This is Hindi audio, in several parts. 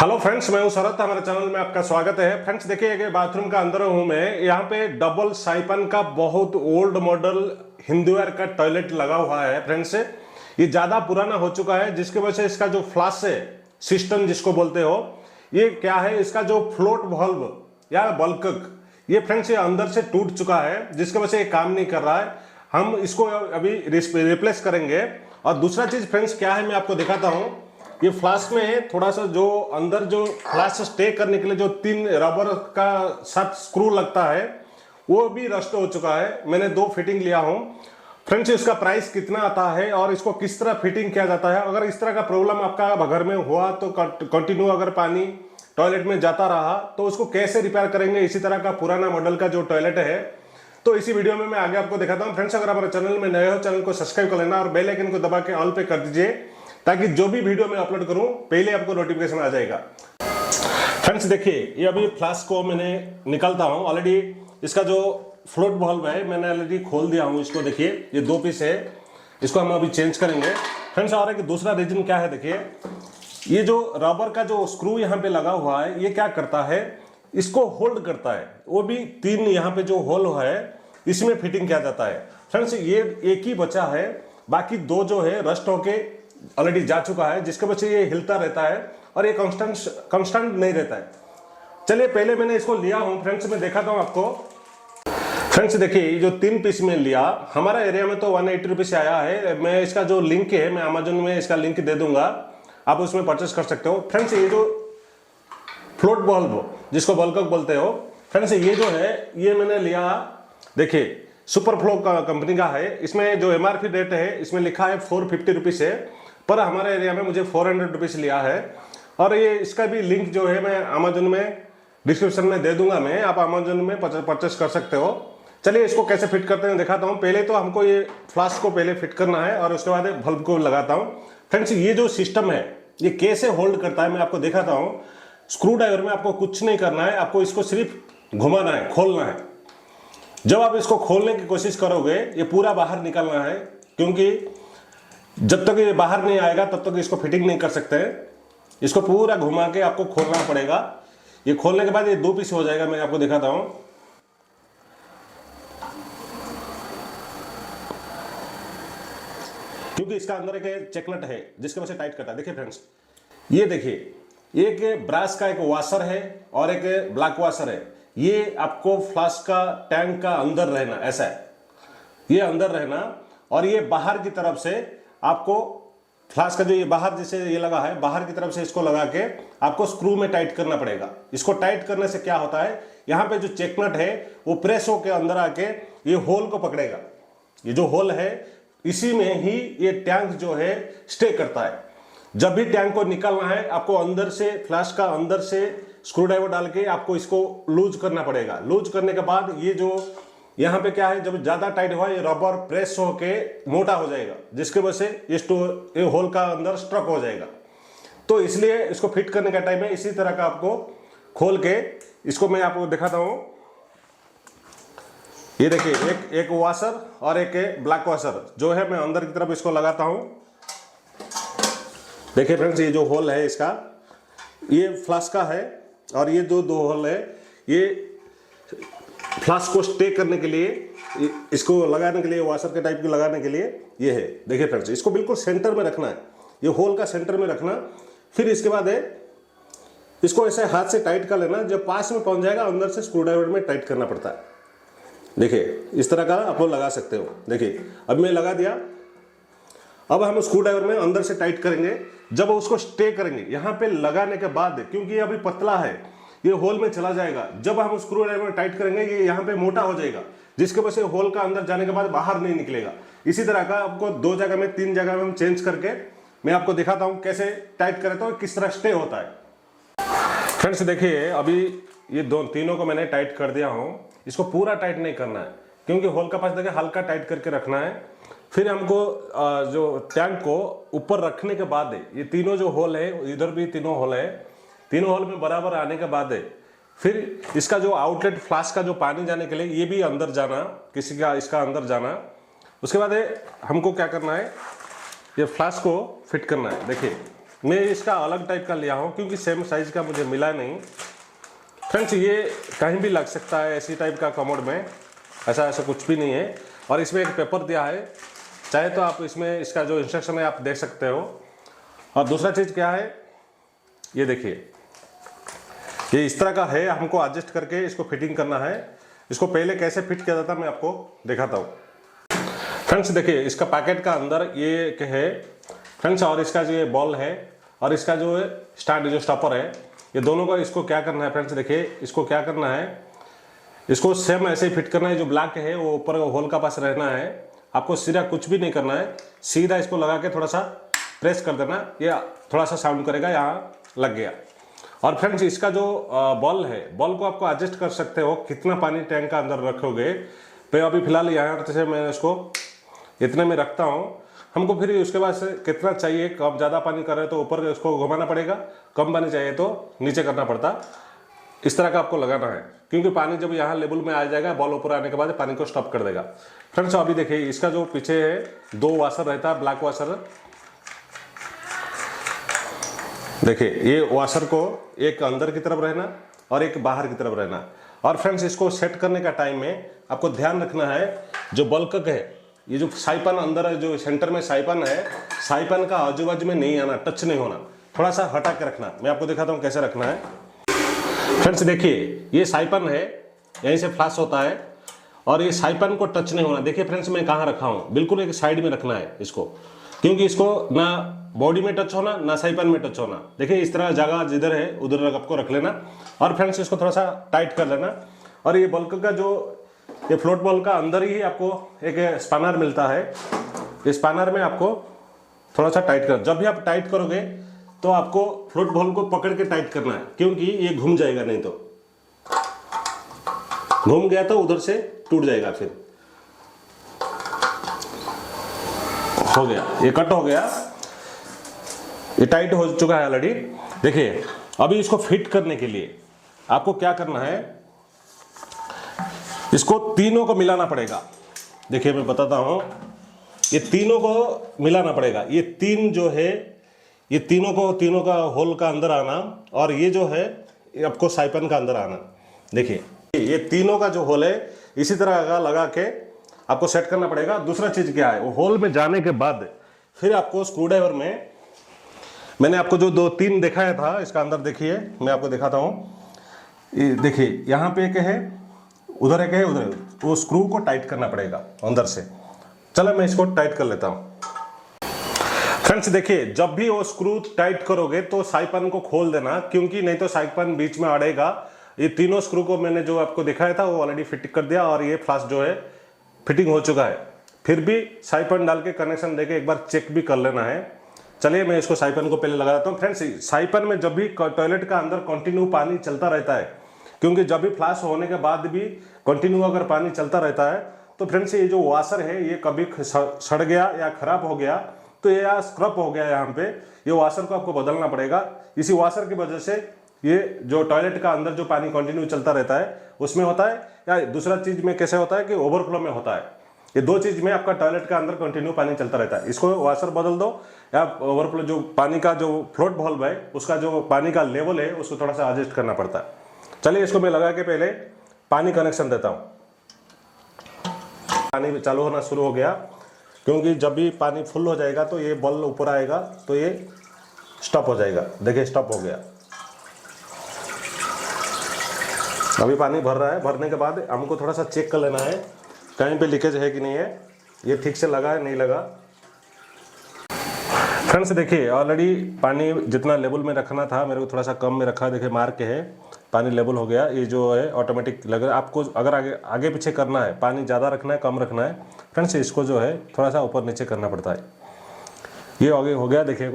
हेलो फ्रेंड्स, मैं हूं शरद। हमारे चैनल में आपका स्वागत है। फ्रेंड्स देखिए, ये बाथरूम का अंदर हूं मैं। यहाँ पे डबल साइपन का बहुत ओल्ड मॉडल हिंदुवेयर का टॉयलेट लगा हुआ है। फ्रेंड्स ये ज़्यादा पुराना हो चुका है, जिसकी वजह से इसका जो फ्लश है सिस्टम जिसको बोलते हो, ये क्या है, इसका जो फ्लोट वाल्व या बल्कक, ये फ्रेंड्स ये अंदर से टूट चुका है, जिसकी वजह से ये काम नहीं कर रहा है। हम इसको अभी रिप्लेस करेंगे। और दूसरा चीज़ फ्रेंड्स क्या है, मैं आपको दिखाता हूँ। ये फ्लास्क में थोड़ा सा जो अंदर जो फ्लास्क स्टे करने के लिए जो 3 रबर का 7 स्क्रू लगता है, वो भी रस्ट हो चुका है। मैंने 2 फिटिंग लिया हूँ। फ्रेंड्स इसका प्राइस कितना आता है और इसको किस तरह फिटिंग किया जाता है, अगर इस तरह का प्रॉब्लम आपका घर में हुआ तो कंटिन्यू अगर पानी टॉयलेट में जाता रहा तो उसको कैसे रिपेयर करेंगे, इसी तरह का पुराना मॉडल का जो टॉयलेट है, तो इसी वीडियो में मैं आगे आपको दिखाता हूँ। फ्रेंड्स अगर हमारे चैनल में नए हो, चैनल को सब्सक्राइब कर लेना और बेल आइकन को दबा के ऑल पे कर दीजिए, ताकि जो भी वीडियो मैं अपलोड करूं पहले आपको नोटिफिकेशन आ जाएगा। फ्रेंड्स देखिए, ये अभी फ्लास्क को मैंने निकालता हूं। ऑलरेडी इसका जो फ्लोट वाल्व है मैंने ऑलरेडी खोल दिया हूं। इसको देखिए, ये 2 पीस है, इसको हम अभी चेंज करेंगे। फ्रेंड्स और एक दूसरा रीजन क्या है, देखिए ये जो रबर का जो स्क्रू यहाँ पे लगा हुआ है, ये क्या करता है, इसको होल्ड करता है। वो भी 3 यहाँ पे जो होल है इसमें फिटिंग किया जाता है। फ्रेंड्स ये एक ही बचा है, बाकी 2 जो है रस्ट होके ऑलरेडी जा चुका है, जिसके वजह से ये हिलता रहता है और ये कांस्टेंट नहीं रहता है। चलिए पहले मैंने इसको लिया हूं फ्रेंड्स, मैं दिखाता हूं आपको। फ्रेंड्स देखिए, ये जो 3 पीस में लिया, हमारा एरिया में तो 180 रुपीज से आया है। मैं इसका जो लिंक है, मैं अमेजोन में इसका लिंक दे दूंगा, आप उसमें परचेस कर सकते हो। फ्रेंड्स ये जो फ्लोट वाल्व जिसको बल्कक बोलते हो, फ्रेंड्स ये जो है ये मैंने लिया, देखिए सुपर फ्लो का कंपनी का है। इसमें जो MRP रेट है इसमें लिखा है 450 रुपीज है, पर हमारे एरिया में मुझे 400 रुपीज लिया है। और ये इसका भी लिंक जो है मैं अमेजोन में डिस्क्रिप्शन में दे दूंगा, मैं आप अमेजोन में परचेस कर सकते हो। चलिए इसको कैसे फिट करते हैं दिखाता हूँ। पहले तो हमको ये फ्लास्क को पहले फिट करना है और उसके बाद बल्ब को लगाता हूँ। फ्रेंड्स ये जो सिस्टम है ये कैसे होल्ड करता है मैं आपको दिखाता हूँ। स्क्रू ड्राइवर में आपको कुछ नहीं करना है, आपको इसको सिर्फ घुमाना है, खोलना है। जब आप इसको खोलने की कोशिश करोगे ये पूरा बाहर निकलना है, क्योंकि जब तक ये बाहर नहीं आएगा तब तक इसको फिटिंग नहीं कर सकते हैं। इसको पूरा घुमा के आपको खोलना पड़ेगा। ये खोलने के बाद ये 2 पीस हो जाएगा। मैं आपको दिखाता हूं। क्योंकि इसका अंदर एक चेक नट है जिसके वजह से टाइट करता है। देखिए फ्रेंड्स, ये देखिए, एक ब्रास का एक वाशर है और एक ब्लैक वाशर है। ये आपको फ्लास्क का टैंक का अंदर रहना, ऐसा है, ये अंदर रहना। और ये बाहर की तरफ से आपको फ्लास्क का जो ये बाहर जैसे ये लगा है, बाहर की तरफ से इसको लगा के आपको स्क्रू में टाइट करना पड़ेगा। इसको टाइट करने से क्या होता है, यहाँ पे जो चेक नट है वो प्रेस होकर अंदर आके ये होल को पकड़ेगा। ये जो होल है इसी में ही ये टैंक जो है स्टे करता है। जब भी टैंक को निकालना है आपको अंदर से, फ्लास्क का अंदर से स्क्रू ड्राइवर डाल के आपको इसको लूज करना पड़ेगा। लूज करने के बाद ये जो यहाँ पे क्या है, जब ज्यादा टाइट हुआ ये रबर प्रेस होके मोटा हो जाएगा, जिसके वजह से ये होल का अंदर स्ट्रक हो जाएगा। तो इसलिए इसको फिट करने का टाइम है इसी तरह का आपको खोल के, इसको मैं आपको दिखाता हूं। ये देखिए, एक वाशर और एक ब्लैक वाशर जो है, मैं अंदर की तरफ इसको लगाता हूं। देखिए फ्रेंड्स, ये जो होल है इसका, ये फ्लास्क का है और ये जो 2 होल है ये फ्लास्क को स्टे करने के लिए, इसको लगाने के लिए, वाशर के टाइप की लगाने के लिए ये है। देखिए फ्रेंड्स, इसको बिल्कुल सेंटर में रखना है, ये होल का सेंटर में रखना। फिर इसके बाद है इसको ऐसे हाथ से टाइट कर लेना। जब पास में पहुंच जाएगा अंदर से स्क्रू ड्राइवर में टाइट करना पड़ता है। देखिए इस तरह का आप लोग लगा सकते हो। देखिए अब मैं लगा दिया। अब हम स्क्रू ड्राइवर में अंदर से टाइट करेंगे। जब उसको स्टे करेंगे यहाँ पे लगाने के बाद, क्योंकि ये अभी पतला है, ये होल में चला जाएगा। जब हम स्क्रू ड्राइवर में टाइट करेंगे ये यहाँ पे मोटा हो जाएगा, जिसके वजह से होल का अंदर जाने के बाद बाहर नहीं निकलेगा। इसी तरह का आपको 2 जगह में, 3 जगह में हम चेंज करके मैं आपको दिखाता हूँ कैसे टाइट करें तो किस तरह स्टे होता है। फ्रेंड्स देखिए, अभी ये तीनों को मैंने टाइट कर दिया हूँ। इसको पूरा टाइट नहीं करना है, क्योंकि होल का पास देखिए हल्का टाइट करके रखना है। फिर हमको जो टैंक को ऊपर रखने के बाद ये तीनों जो होल है, इधर भी तीनों होल है, तीनों होल में बराबर आने के बाद फिर इसका जो आउटलेट फ्लास्क का जो पानी जाने के लिए ये भी अंदर जाना, किसी का इसका अंदर जाना। उसके बाद हमको क्या करना है, ये फ्लास्क को फिट करना है। देखिए मैं इसका अलग टाइप का लिया हूँ क्योंकि सेम साइज का मुझे मिला नहीं। फ्रेंड्स ये कहीं भी लग सकता है ऐसी टाइप का कमोड में, ऐसा कुछ भी नहीं है। और इसमें एक पेपर दिया है, चाहे तो आप इसमें इसका जो इंस्ट्रक्शन है आप देख सकते हो। और दूसरा चीज़ क्या है, ये देखिए, ये इस तरह का है, हमको एडजस्ट करके इसको फिटिंग करना है। इसको पहले कैसे फिट किया जाता है मैं आपको दिखाता हूँ। फ्रेंड्स देखिए, इसका पैकेट का अंदर ये है फ्रेंड्स, और इसका जो ये बॉल है और इसका जो स्टैंड जो स्टॉपर है, ये दोनों का इसको क्या करना है फ्रेंड्स, देखिए इसको क्या करना है, इसको सेम ऐसे ही फिट करना है। जो ब्लैक है वो ऊपर होल का पास रहना है, आपको सीधा कुछ भी नहीं करना है, सीधा इसको लगा के थोड़ा सा प्रेस कर देना, ये थोड़ा सा साउंड करेगा, यहाँ लग गया। और फ्रेंड्स इसका जो बॉल है, बॉल को आपको एडजस्ट कर सकते हो कितना पानी टैंक का अंदर रखोगे। तो अभी फिलहाल यहाँ से मैं इसको इतने में रखता हूँ। हमको फिर उसके बाद से कितना चाहिए, कम ज़्यादा पानी कर रहे तो ऊपर इसको घुमाना पड़ेगा, कम पानी चाहिए तो नीचे करना पड़ता। इस तरह का आपको लगाना है, क्योंकि पानी जब यहाँ लेवल में आ जाएगा, बॉल ऊपर आने के बाद पानी को स्टॉप कर देगा। फ्रेंड्स अभी देखिए, इसका जो पीछे है 2 वाशर रहता है, ब्लैक वाशर। देखिए ये वाशर को एक अंदर की तरफ रहना और एक बाहर की तरफ रहना। और फ्रेंड्स इसको सेट करने का टाइम में आपको ध्यान रखना है, जो बल्कक है, ये जो साइपन अंदर है, जो सेंटर में साइपन है, साइपन का आजू बाजू में नहीं आना, टच नहीं होना, थोड़ा सा हटा के रखना। मैं आपको दिखाता हूँ कैसे रखना है। फ्रेंड्स देखिए, ये साइपन है, यहीं से फ्लैश होता है और ये साइपन को टच नहीं होना। देखिए फ्रेंड्स मैं कहाँ रखा हूँ, बिल्कुल एक साइड में रखना है इसको, क्योंकि इसको ना बॉडी में टच होना ना साइपन में टच होना। देखिए इस तरह जगह जिधर है उधर आपको रख लेना। और फ्रेंड्स इसको थोड़ा सा टाइट कर लेना। और ये बल्क का जो ये फ्लोट बॉल का अंदर ही आपको एक स्पैनर मिलता है, इस स्पैनर में आपको थोड़ा सा टाइट कर, जब भी आप टाइट करोगे तो आपको फ्लोट बॉल को पकड़ के टाइट करना है, क्योंकि ये घूम जाएगा, नहीं तो घूम गया तो उधर से टूट जाएगा। फिर हो गया, ये कट हो गया, ये टाइट हो चुका है ऑलरेडी। देखिए अभी इसको फिट करने के लिए आपको क्या करना है, इसको तीनों को मिलाना पड़ेगा। देखिए मैं बताता हूं, ये तीनों को मिलाना पड़ेगा। ये तीन जो है, ये तीनों का होल का अंदर आना, और ये जो है ये आपको साइपन का अंदर आना। देखिए ये तीनों का जो होल है इसी तरह का लगा के आपको सेट करना पड़ेगा। दूसरा चीज क्या है, वो होल में जाने के बाद फिर आपको स्क्रू ड्राइवर में, मैंने आपको जो 2-3 दिखाया था, इसका अंदर देखिए मैं आपको दिखाता हूँ। देखिए यहाँ पे एक है, उधर एक है, उधर, वो स्क्रू को टाइट करना पड़ेगा अंदर से। चलो मैं इसको टाइट कर लेता हूँ। फ्रेंड्स देखिए, जब भी वो स्क्रू टाइट करोगे तो साइपन को खोल देना, क्योंकि नहीं तो साइपन बीच में अड़ेगा। ये तीनों स्क्रू को मैंने जो आपको दिखाया था वो ऑलरेडी फिट कर दिया, और ये फ्लास जो है फिटिंग हो चुका है। फिर भी साइपन डाल के कनेक्शन देके एक बार चेक भी कर लेना है। चलिए मैं इसको साइपन को पहले लगा देता हूँ। फ्रेंड्स साइपन में जब भी टॉयलेट का अंदर कंटिन्यू पानी चलता रहता है, क्योंकि जब भी फ्लैश होने के बाद भी कंटिन्यू अगर पानी चलता रहता है तो फ्रेंड्स ये जो वाशर है ये कभी सड़ गया या खराब हो गया तो ये या स्क्रप हो गया, यहाँ पे ये वाशर को आपको बदलना पड़ेगा। इसी वाशर की वजह से ये जो टॉयलेट का अंदर जो पानी कंटिन्यू चलता रहता है उसमें होता है, या दूसरा चीज में कैसे होता है कि ओवरफ्लो में होता है। ये 2 चीज में आपका टॉयलेट का अंदर कंटिन्यू पानी चलता रहता है। इसको वाशर बदल दो, या ओवरफ्लो जो पानी का जो फ्लोट वाल्व है उसका जो पानी का लेवल है उसको थोड़ा सा एडजस्ट करना पड़ता है। चलिए इसको मैं लगा के पहले पानी कनेक्शन देता हूँ। पानी चालू होना शुरू हो गया, क्योंकि जब भी पानी फुल हो जाएगा तो ये बॉल ऊपर आएगा तो ये स्टॉप हो जाएगा। देखिए स्टॉप हो गया। अभी पानी भर रहा है। भरने के बाद हमको थोड़ा सा चेक कर लेना है कहीं पे लीकेज है कि नहीं है, ये ठीक से लगा है नहीं लगा। फ्रेंड्स देखिए ऑलरेडी पानी जितना लेवल में रखना था मेरे को थोड़ा सा कम में रखा। देखिए मार्क है, पानी लेवल हो गया। ये जो है ऑटोमेटिक लग रहा है। आपको अगर आगे पीछे करना है, पानी ज़्यादा रखना है कम रखना है, फ्रेंड्स इसको जो है थोड़ा सा ऊपर नीचे करना पड़ता है। ये आगे हो गया। देखिए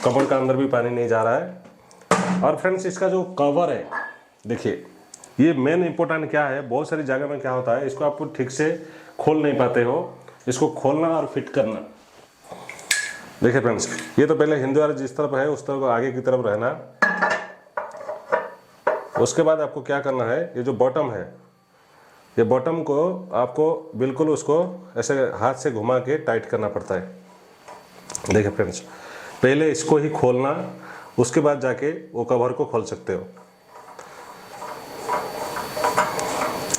कपड़ का अंदर भी पानी नहीं जा रहा है। और फ्रेंड्स इसका जो कवर है, देखिए ये मेन इंपॉर्टेंट क्या है, बहुत सारी जगह में क्या होता है इसको आप ठीक से खोल नहीं पाते हो, इसको खोलना और फिट करना। देखिए फ्रेंड्स ये तो पहले हिंदुआर जिस तरफ है उस तरफ आगे की तरफ रहना। उसके बाद आपको क्या करना है, ये जो बॉटम है, ये बॉटम को आपको बिल्कुल उसको ऐसे हाथ से घुमा के टाइट करना पड़ता है। देखिए फ्रेंड्स पहले इसको ही खोलना, उसके बाद जाके वो कवर को खोल सकते हो।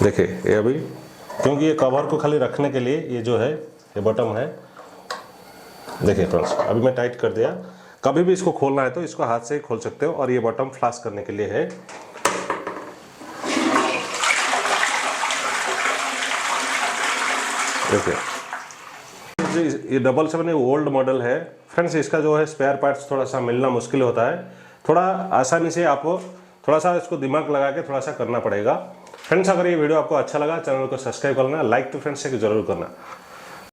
देखिए ये अभी, क्योंकि ये कवर को खाली रखने के लिए ये जो है ये बटन है। देखिए फ्रेंड्स, अभी मैं टाइट कर दिया। कभी भी इसको खोलना है तो इसको हाथ से ही खोल सकते हो, और ये बटन फ्लैश करने के लिए है। देखिए ये 777 ओल्ड मॉडल है फ्रेंड्स। इसका जो है स्पेयर पार्ट्स थोड़ा सा मिलना मुश्किल होता है, थोड़ा आसानी से आपको थोड़ा सा इसको दिमाग लगा के थोड़ा सा करना पड़ेगा फ्रेंड्स। अगर ये वीडियो आपको अच्छा लगा, चैनल को सब्सक्राइब करना, लाइक तो फ्रेंड्स से जरूर करना।